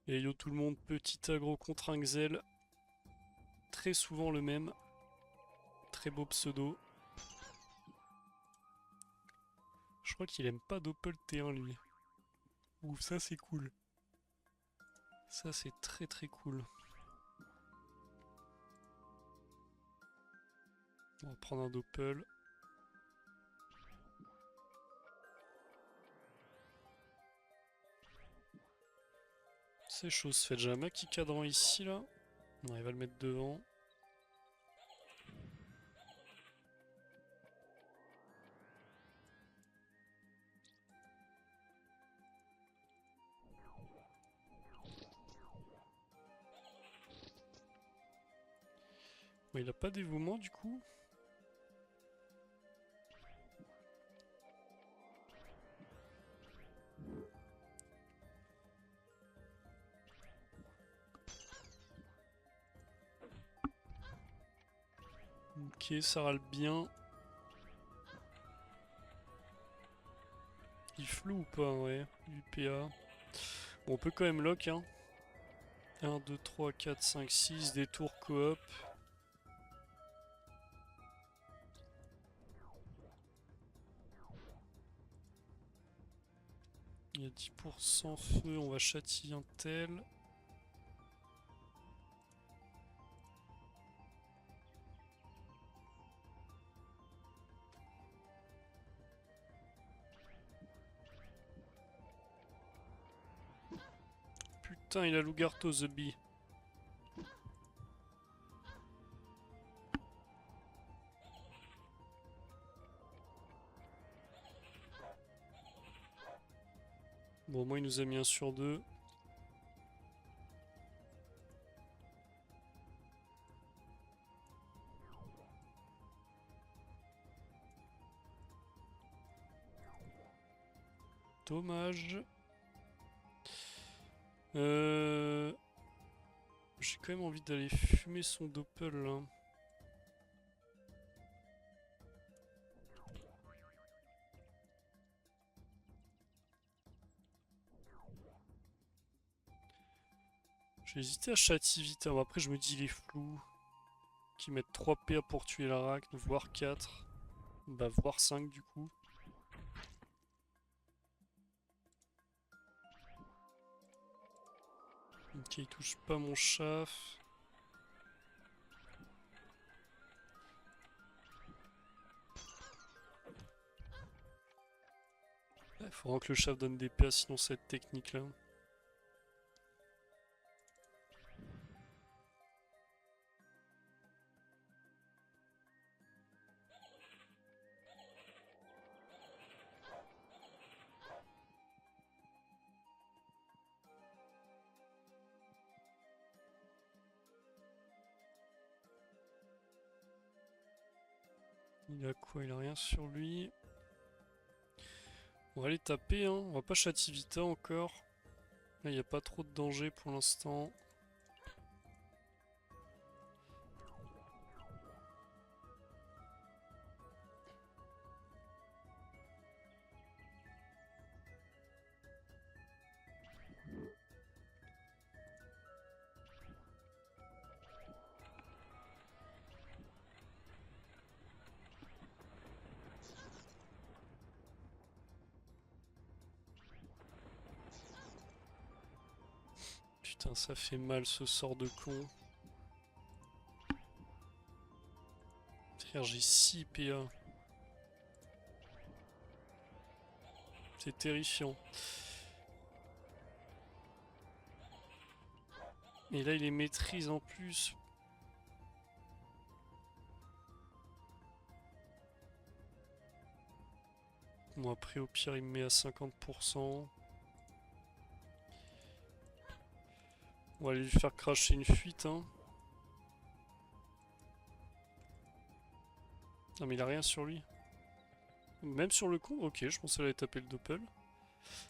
Et yo tout le monde, petit aggro contre un Xel. Très souvent le même. Très beau pseudo. Je crois qu'il aime pas Doppel T1 lui. Ouf, ça c'est cool. Ça c'est très très cool. On va prendre un Doppel. C'est chose faite. J'ai un Maki cadran ici là. Non, il va le mettre devant. Bon, il a pas dévouement du coup. Ok, ça râle bien. Il flou ou pas, ouais. UPA. Bon, on peut quand même lock, hein. 1, 2, 3, 4, 5, 6. Des tours coop. Il y a 10% feu, on va châtiller un tel. Putain, il a Lugarto, The Bee. Bon, moi, il nous a mis un sur deux. Dommage. J'ai quand même envie d'aller fumer son Doppel, là. J'ai hésité à châtier vite. Hein. Après, je me dis, il est flou. Qu'ils mettent 3 PA pour tuer l'Arachne, voire 4. Bah, voire 5 du coup. Ok, il touche pas mon chaf. Il faut vraiment que le chaf donne des PA, sinon cette technique là. Il a quoi? Il a rien sur lui. On va aller taper, hein. On va pas châtier Vita encore. Là, il n'y a pas trop de danger pour l'instant. Putain, ça fait mal ce sort de con. Frère, j'ai 6 PA. C'est terrifiant. Et là, il les maîtrise en plus. Bon, après, au pire, il me met à 50%. On va aller lui faire cracher une fuite, hein. Non, mais il a rien sur lui. Même sur le con? Ok, je pensais qu'elle allait taper le doppel.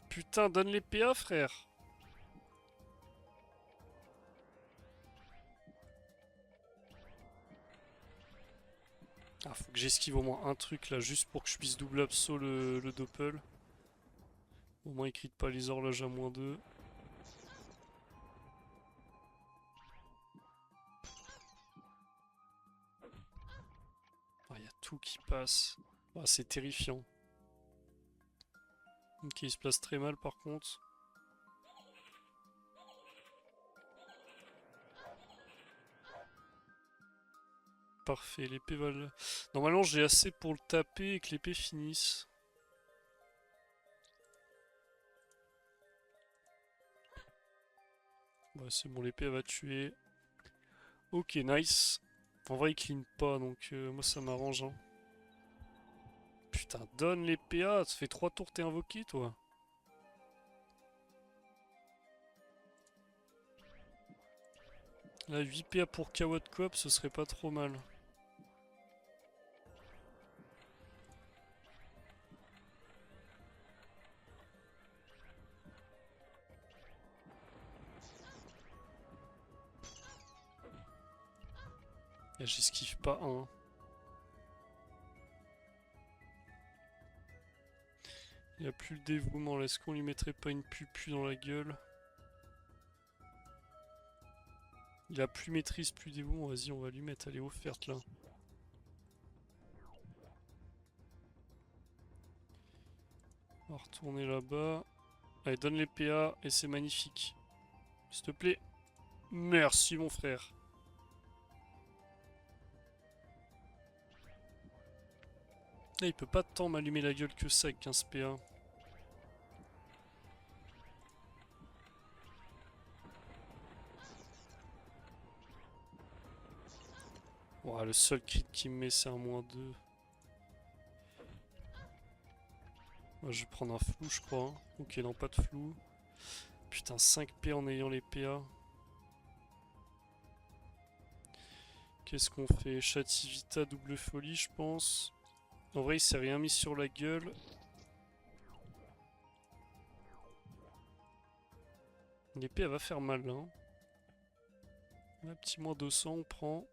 Putain, donne les PA, frère! Ah, faut que j'esquive au moins un truc là, juste pour que je puisse double abso le doppel. Au moins, il crit pas les horloges à -2. tout qui passe. Ah, c'est terrifiant. Ok, il se place très mal par contre. Parfait, l'épée va le... Normalement j'ai assez pour le taper et que l'épée finisse. Bah c'est bon, l'épée elle va tuer. Ok, nice. En vrai il clean pas donc moi ça m'arrange hein. Putain, donne les PA, ça fait 3 tours t'es invoqué toi. Là 8 PA pour Kawad Coop, ce serait pas trop mal. Et j'esquive pas un. Il a plus le dévouement là, est-ce qu'on lui mettrait pas une pupu dans la gueule? Il a plus maîtrise, plus dévouement, vas-y on va lui mettre, elle est offerte là. On va retourner là-bas. Allez, donne les PA et c'est magnifique. S'il te plaît. Merci mon frère. Là, il peut pas tant m'allumer la gueule que ça avec 15 PA. Ouah, le seul crit qu'il me met c'est un -2. Ouais, je vais prendre un flou je crois. Hein. Ok, non pas de flou. Putain, 5 P en ayant les PA. Qu'est-ce qu'on fait? Chativita, double folie je pense. En vrai il s'est rien mis sur la gueule. L'épée elle va faire mal là. Hein. Un petit -200 on prend.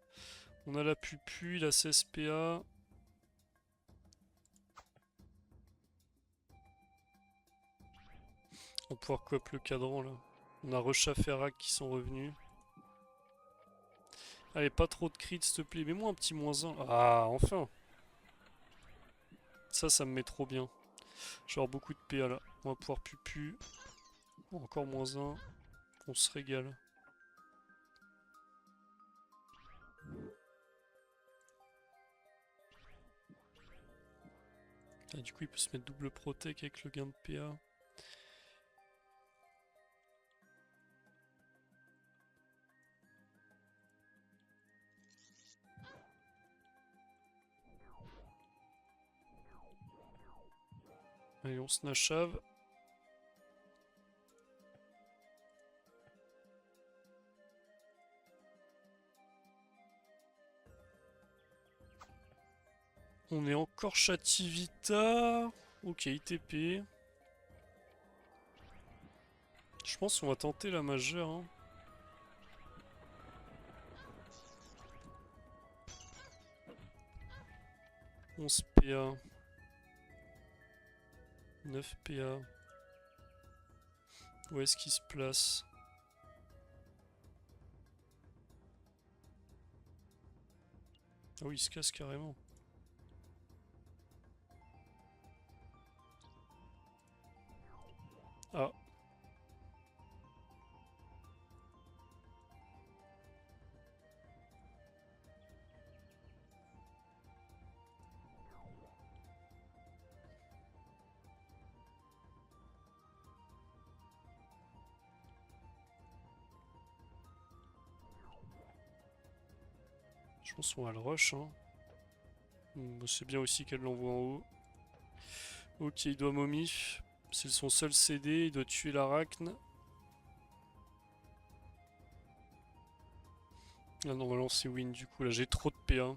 On a la pupu, il a 16 PA. On va pouvoir coop le cadran là. On a Recha Ferrac qui sont revenus. Allez, pas trop de crit s'il te plaît. Mets-moi un petit -1. Ah, enfin. Ça me met trop bien. Je vais avoir beaucoup de PA là. On va pouvoir pupu. Encore -1. On se régale. Ah, du coup, il peut se mettre double protec avec le gain de PA. Allez, on se nachave. On est encore Chativita. Ok, ITP. Je pense qu'on va tenter la majeure. Hein. On se PA. 9 PA. Où est-ce qu'il se place? Ah oui, il se casse carrément. Ah. Je pense qu'on va le rush. Hein. C'est bien aussi qu'elle l'envoie en haut. Ok, il doit momif. C'est son seul CD, il doit tuer l'arachne. Là, normalement, c'est win du coup. Là, j'ai trop de PA.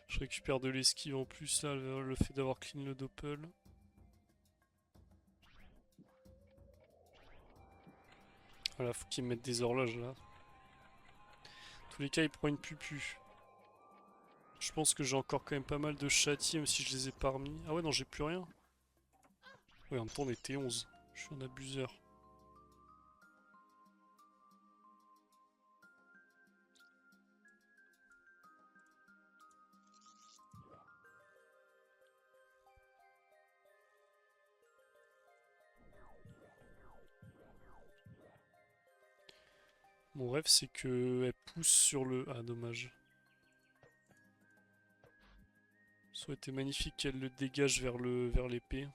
Je récupère de l'esquive en plus, là, le fait d'avoir clean le doppel. Voilà, faut qu'il me mette des horloges là. En tous les cas, il prend une pupu. Je pense que j'ai encore quand même pas mal de châtis, même si je les ai pas remis. Ah ouais, non, j'ai plus rien. Ouais, en même temps, on était 11. Je suis un abuseur. Mon rêve, c'est que elle pousse sur le... Ah, dommage. Ça aurait été magnifique qu'elle le dégage vers l'épée.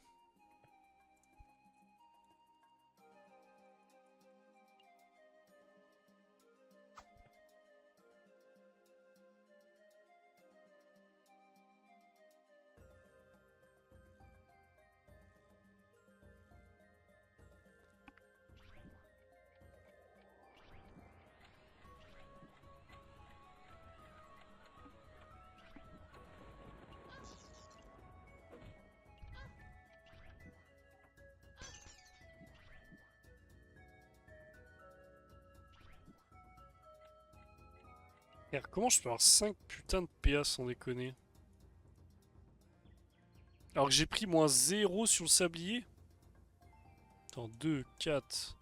Frère, comment je peux avoir 5 putains de PA sans déconner? Alors que j'ai pris -0 sur le sablier? Attends, 2, 4,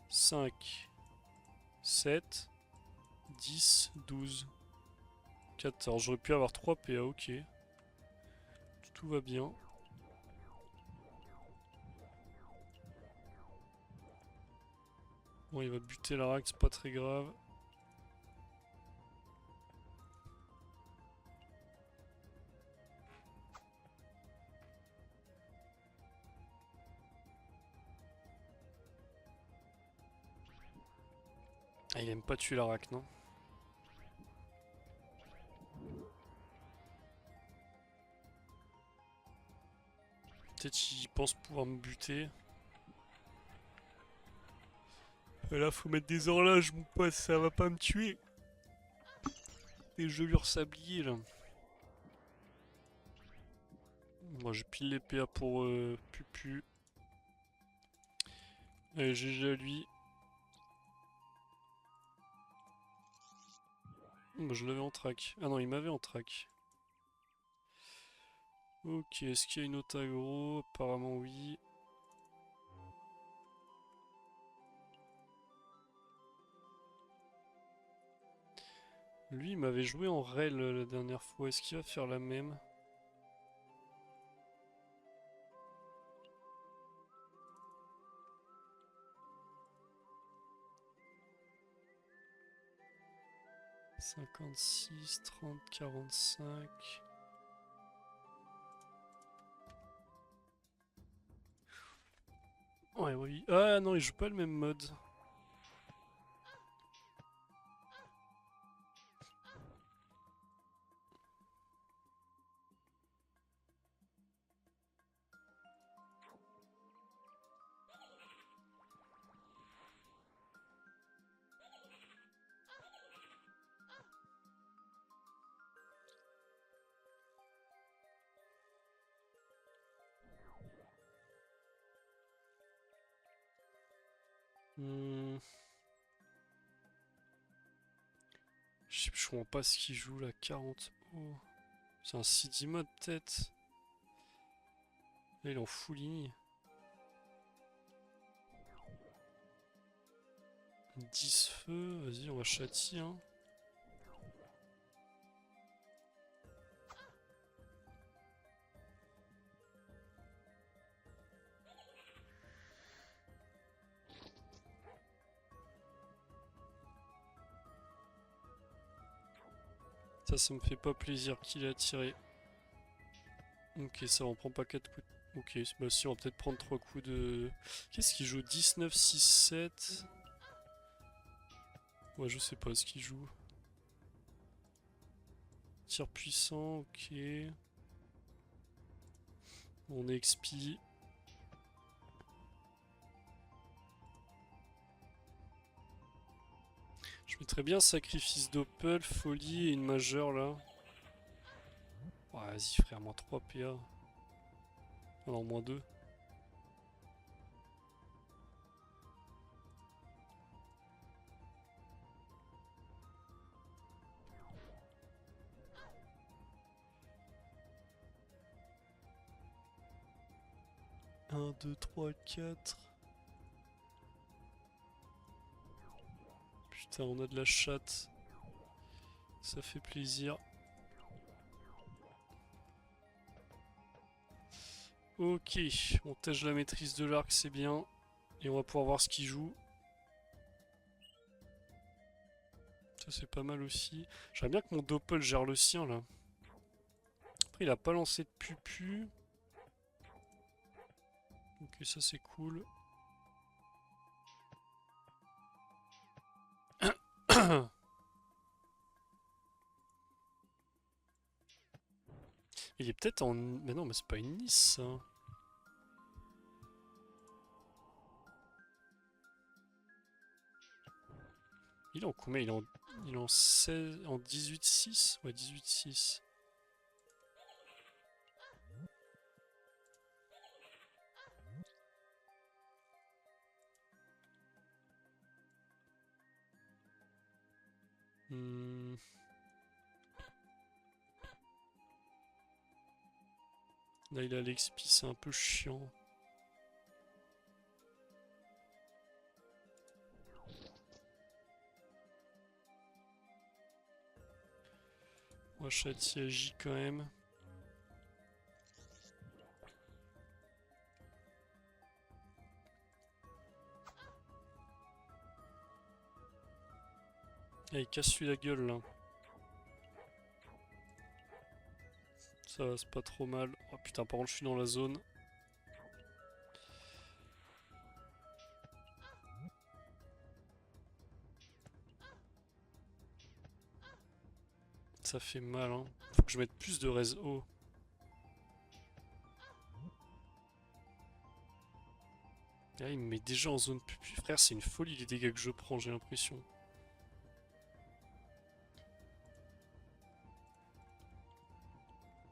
5, 7, 10, 12, 14. J'aurais pu avoir 3 PA, ok. Tout va bien. Bon, il va buter l'Arak, c'est pas très grave. Ah, il aime pas tuer l'Arak, non? Peut-être qu'il pense pouvoir me buter. Et là, faut mettre des horloges, mon pote, ça va pas me tuer. Des gelures sabliers, là. Moi, je pile les PA pour Pupu. Allez, GG à lui. Moi, je l'avais en track. Ah non, il m'avait en track. Ok, est-ce qu'il y a une autre aggro? Apparemment, oui. Lui, il m'avait joué en rel la dernière fois. Est-ce qu'il va faire la même? « 56, 30, 45... » Ouais, oui. Ah non, il joue pas le même mode. Hmm. Je comprends pas ce qu'il joue là, 40. Oh. C'est un CD mode peut-être. Là, il est en full ligne. 10 feux, vas-y, on va châtier. Hein. Ça me fait pas plaisir qu'il a tiré. Ok, ça on prend pas 4 coups. Ok, bah si, on va peut-être prendre 3 coups de... Qu'est-ce qu'il joue? 19, 6, 7. Ouais, je sais pas ce qu'il joue. Tir puissant, ok. On est expi. Je mettrais bien sacrifice d'Opel, folie et une majeure là. Ouais, vas-y frère, moins 3 PA. Ah non, moins 2. 1, 2, 3, 4. Putain, on a de la chatte. Ça fait plaisir. Ok, on tâche la maîtrise de l'arc, c'est bien. Et on va pouvoir voir ce qu'il joue. Ça c'est pas mal aussi. J'aimerais bien que mon Doppel gère le sien là. Après il a pas lancé de pupu. Ok, ça c'est cool. Il est peut-être en... Mais non, mais c'est pas une Nice ça. Il est en combien? Il est en 16... en 18-6? Ouais, 18-6. Hmm. Là il a l'XP, c'est un peu chiant. Moi Chati agit quand même. Ah, il casse lui la gueule là. Ça va, c'est pas trop mal. Oh putain, par contre je suis dans la zone. Ça fait mal hein. Faut que je mette plus de res haut. Ah, il me met déjà en zone pupu. Frère, c'est une folie les dégâts que je prends, j'ai l'impression.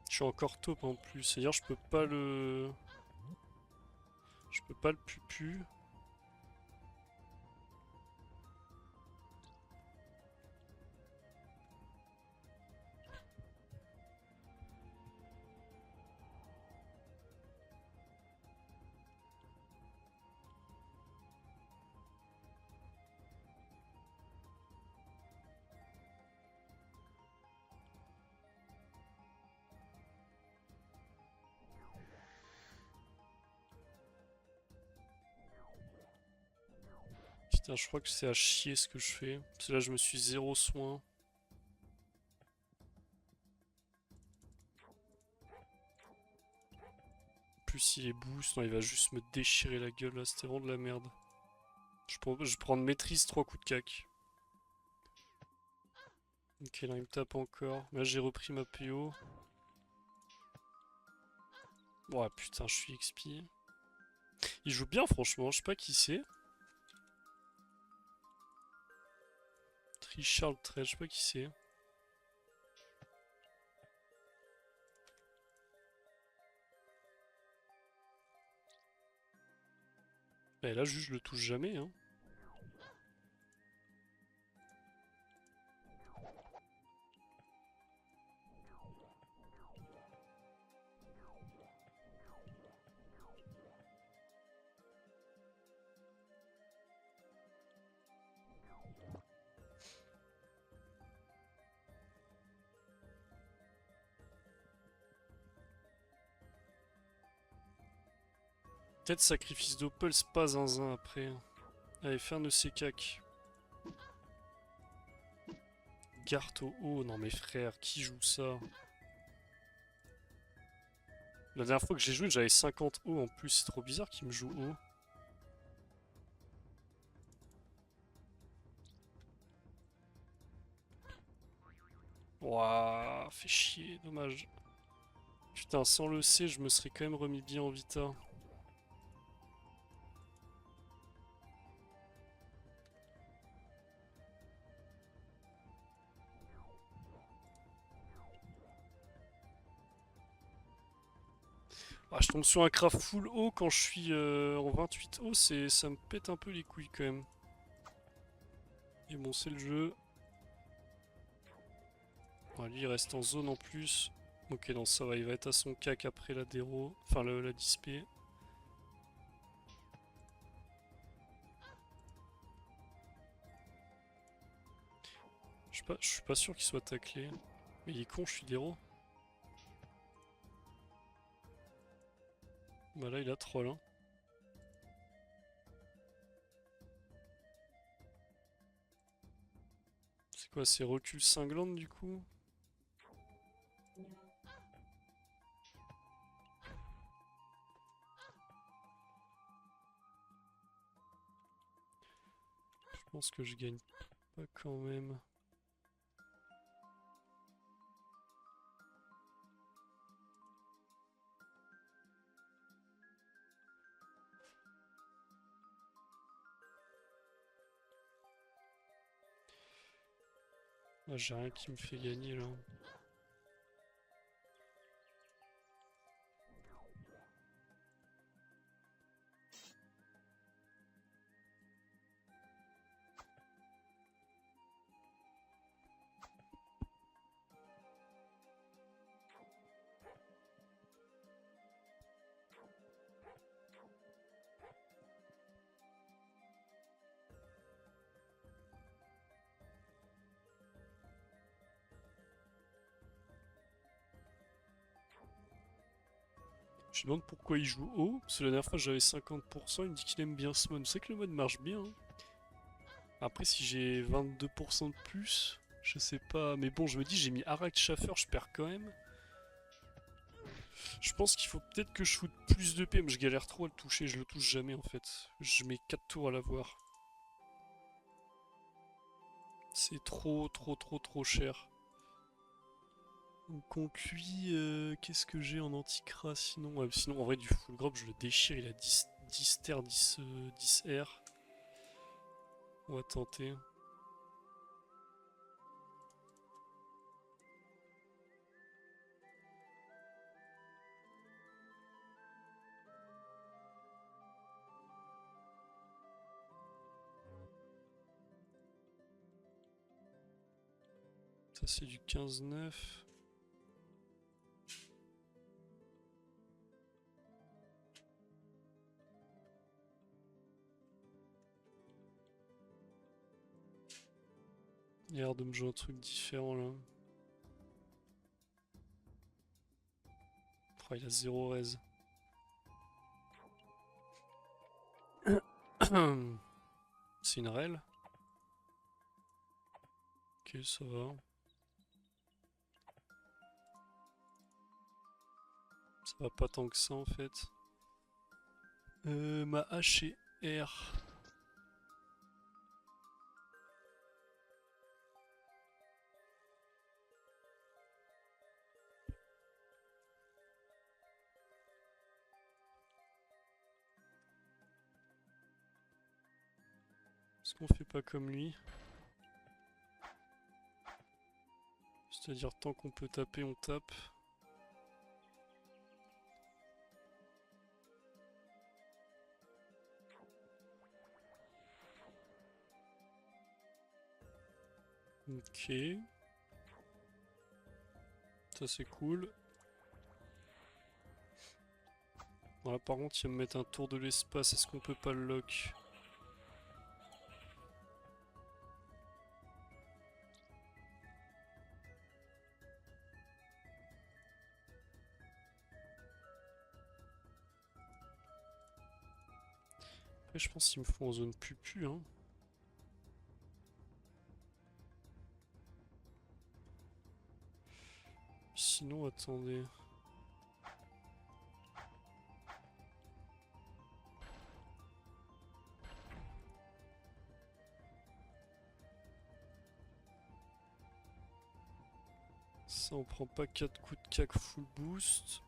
Je suis encore top en plus. C'est-à-dire je peux pas le... Je peux pas le pupu. Putain, je crois que c'est à chier ce que je fais. Parce que là, je me suis zéro soin. Plus il est boost, non, il va juste me déchirer la gueule là, c'était vraiment de la merde. Je vais prendre maîtrise 3 coups de cac. Ok, là il me tape encore. Là j'ai repris ma PO. Ouais, putain, je suis XP. Il joue bien, franchement, je sais pas qui c'est. Richard 13, je sais pas qui c'est. Et là, juste, je le touche jamais, hein. Peut-être sacrifice d'Opel, c'est pas zinzin après. Allez, fais un de ces cacs. Garde au haut, non mais frère, qui joue ça? La dernière fois que j'ai joué, j'avais 50 haut en plus, c'est trop bizarre qu'il me joue haut. Ouah, fait chier, dommage. Putain, sans le C, je me serais quand même remis bien en Vita. Ah, je tombe sur un craft full haut quand je suis en 28 haut, ça me pète un peu les couilles quand même. Et bon, c'est le jeu. Bon, lui, il reste en zone en plus. Ok, non, ça va, il va être à son cac après la déro. Enfin, la dispé. Je suis pas sûr qu'il soit taclé. Mais il est con, je suis d'héros. Bah là il a troll hein. C'est quoi, c'est recul cinglante du coup? Je pense que je gagne pas quand même. Ah, j'ai rien qui me fait gagner là. Je me demande pourquoi il joue haut, parce que la dernière fois j'avais 50%, il me dit qu'il aime bien ce mode. C'est que le mode marche bien. Hein. Après si j'ai 22% de plus, je sais pas. Mais bon, je me dis j'ai mis Arak Schaffer, je perds quand même. Je pense qu'il faut peut-être que je shoot plus de P, mais je galère trop à le toucher, je le touche jamais en fait. Je mets 4 tours à l'avoir. C'est trop cher. Donc contre lui, qu'est-ce que j'ai en anti-cras sinon? Ouais, sinon en vrai du full grab je le déchire, il a 10 terre, 10 R. On va tenter. Ça c'est du 15-9. Il a l'air de me jouer un truc différent là. Oh, il a 0 raise. C'est une rel. Ok, ça va. Ça va pas tant que ça en fait. Ma H et R. Est-ce qu'on fait pas comme lui? C'est-à-dire tant qu'on peut taper, on tape. Ok. Ça c'est cool. Bon, là par contre il va me mettre un tour de l'espace, est-ce qu'on peut pas le lock? Après je pense qu'il me faut en zone pupu hein. Sinon attendez. Ça on prend pas 4 coups de cac full boost.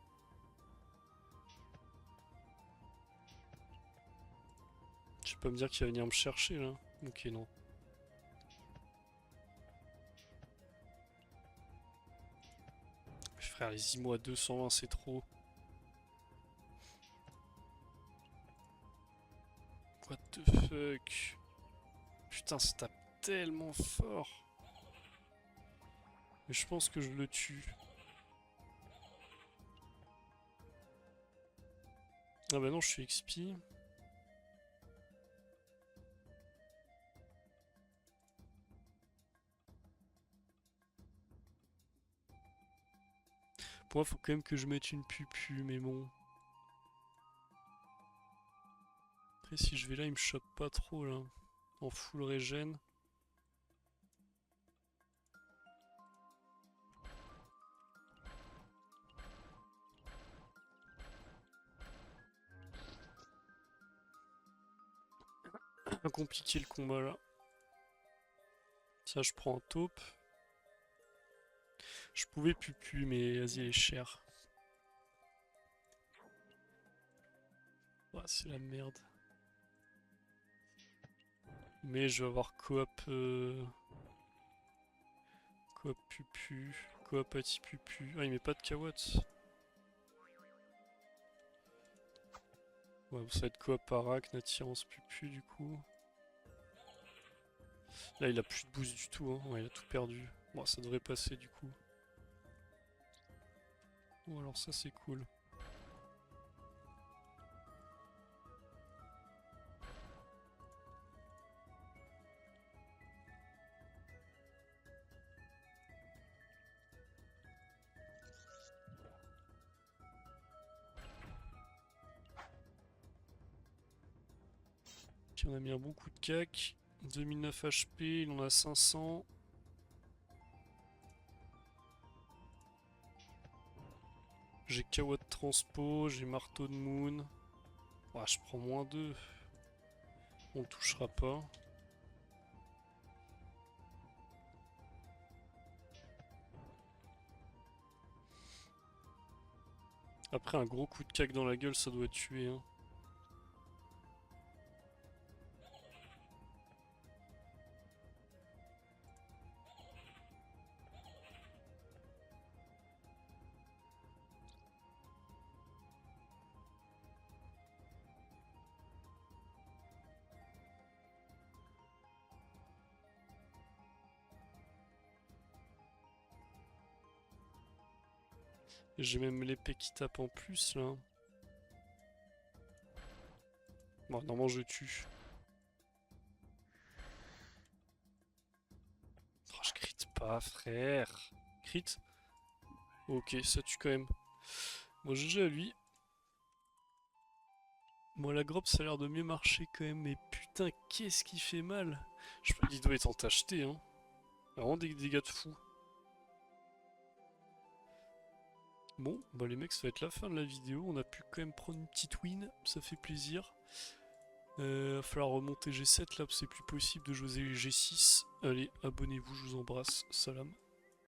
Tu peux pas me dire qu'il va venir me chercher là. Ok non. Frère les IMO à 220 c'est trop. What the fuck. Putain ça tape tellement fort. Mais je pense que je le tue. Ah bah non je suis XP. Pour moi, faut quand même que je mette une pupu, mais bon. Après, si je vais là, il me chope pas trop, là. En full régène. Compliqué le combat, là. Ça, je prends un taupe. Je pouvais pupu, mais vas-y, elle est chère. Ah, c'est la merde. Mais je vais avoir coop... Coop pupu... Coop ati pupu... Ah, il met pas de kawatt. Ouais, ça va être coop Arak, attirance pupu, du coup. Là, il a plus de boost du tout, hein. Ouais, il a tout perdu. Bon, ça devrait passer, du coup. Bon, alors ça, c'est cool. Puis on a mis un bon coup de cac. 2009 HP, il en a 500. J'ai Kawa de transpo, j'ai marteau de moon. Ah, je prends moins 2. On le touchera pas. Après, un gros coup de cac dans la gueule, ça doit tuer. Hein. J'ai même l'épée qui tape en plus là. Bon, normalement je tue. Oh, je crit pas, frère. Crit? Ok, ça tue quand même. Bon, GG à lui. Moi, la groppe, ça a l'air de mieux marcher quand même, mais putain, qu'est-ce qui fait mal? Il doit être entacheté, hein. Vraiment des dégâts de fou. Bon, bah les mecs, ça va être la fin de la vidéo. On a pu quand même prendre une petite win, ça fait plaisir. Va falloir remonter G7 là, c'est plus possible de jouer G6. Allez, abonnez-vous, je vous embrasse. Salam.